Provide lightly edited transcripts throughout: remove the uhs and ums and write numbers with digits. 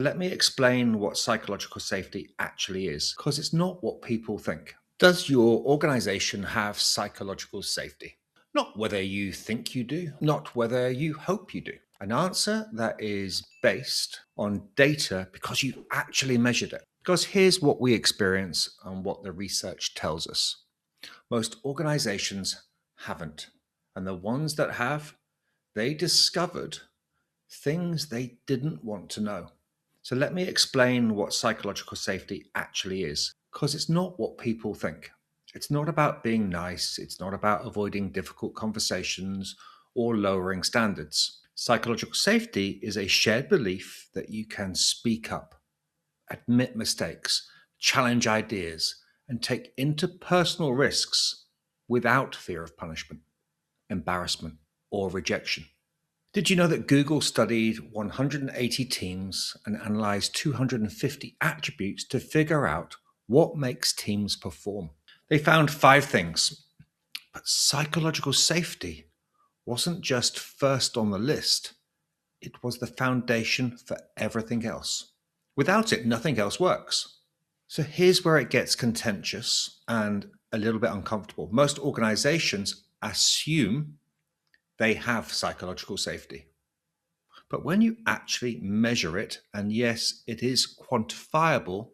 Let me explain what psychological safety actually is, because it's not what people think. Does your organization have psychological safety? Not whether you think you do, not whether you hope you do. An answer that is based on data because you've actually measured it. Because here's what we experience and what the research tells us. Most organizations haven't. And the ones that have, they discovered things they didn't want to know. So let me explain what psychological safety actually is, because it's not what people think. It's not about being nice, it's not about avoiding difficult conversations or lowering standards. Psychological safety is a shared belief that you can speak up, admit mistakes, challenge ideas, and take interpersonal risks without fear of punishment, embarrassment, or rejection. Did you know that Google studied 180 teams and analyzed 250 attributes to figure out what makes teams perform? They found five things, but psychological safety wasn't just first on the list, it was the foundation for everything else. Without it, nothing else works. So here's where it gets contentious and a little bit uncomfortable. Most organizations assume they have psychological safety. But when you actually measure it, and yes, it is quantifiable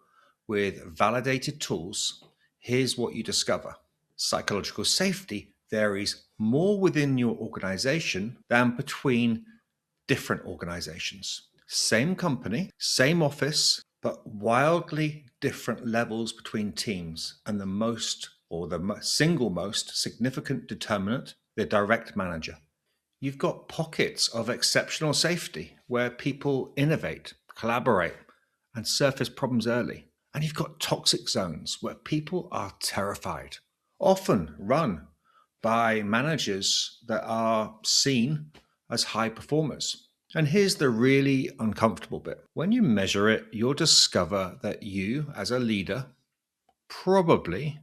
with validated tools, here's what you discover. Psychological safety varies more within your organization than between different organizations. Same company, same office, but wildly different levels between teams. And the most, or the single most significant determinant, the direct manager. You've got pockets of exceptional safety where people innovate, collaborate, and surface problems early. And you've got toxic zones where people are terrified, often run by managers that are seen as high performers. And here's the really uncomfortable bit. When you measure it, you'll discover that you, as a leader, probably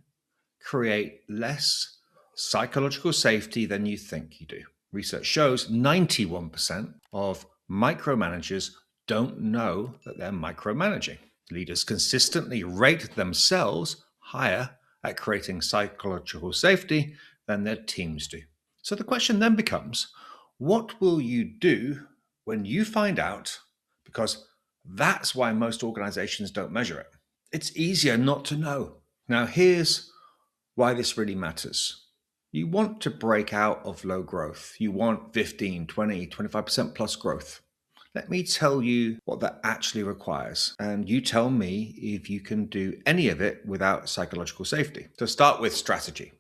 create less psychological safety than you think you do. Research shows 91% of micromanagers don't know that they're micromanaging. Leaders consistently rate themselves higher at creating psychological safety than their teams do. So the question then becomes, what will you do when you find out? Because that's why most organizations don't measure it. It's easier not to know. Now, here's why this really matters. You want to break out of low growth. You want 15, 20, 25% plus growth. Let me tell you what that actually requires. And you tell me if you can do any of it without psychological safety. To start with strategy.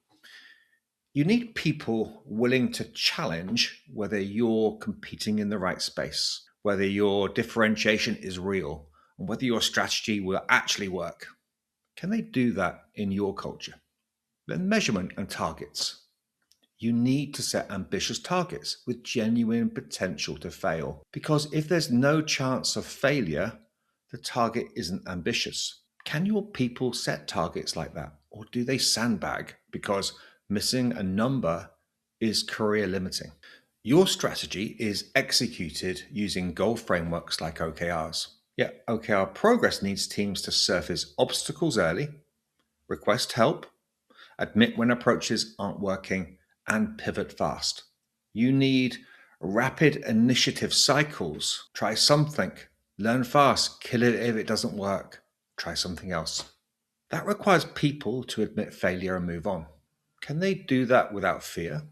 You need people willing to challenge whether you're competing in the right space, whether your differentiation is real, and whether your strategy will actually work. Can they do that in your culture? Then measurement and targets. You need to set ambitious targets with genuine potential to fail. Because if there's no chance of failure, the target isn't ambitious. Can your people set targets like that? Or do they sandbag because missing a number is career limiting? Your strategy is executed using goal frameworks like OKRs. Yet OKR progress needs teams to surface obstacles early, request help, admit when approaches aren't working, and pivot fast. You need rapid initiative cycles. Try something, learn fast, kill it if it doesn't work, try something else. That requires people to admit failure and move on. Can they do that without fear?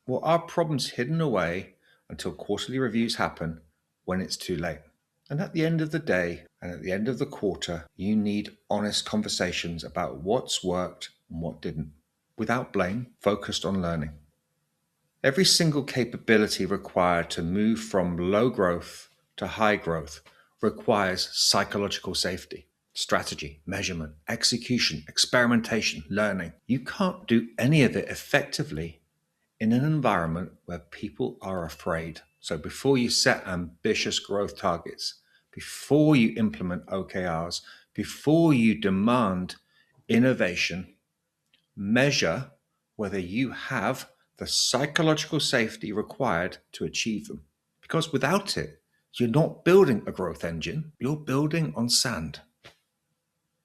Well, are problems hidden away until quarterly reviews happen when it's too late? And at the end of the day and at the end of the quarter, you need honest conversations about what's worked and what didn't, without blame, focused on learning. Every single capability required to move from low growth to high growth requires psychological safety, strategy, measurement, execution, experimentation, learning. You can't do any of it effectively in an environment where people are afraid. So before you set ambitious growth targets, before you implement OKRs, before you demand innovation, measure whether you have the psychological safety required to achieve them. Because without it, You're not building a growth engine, you're building on sand.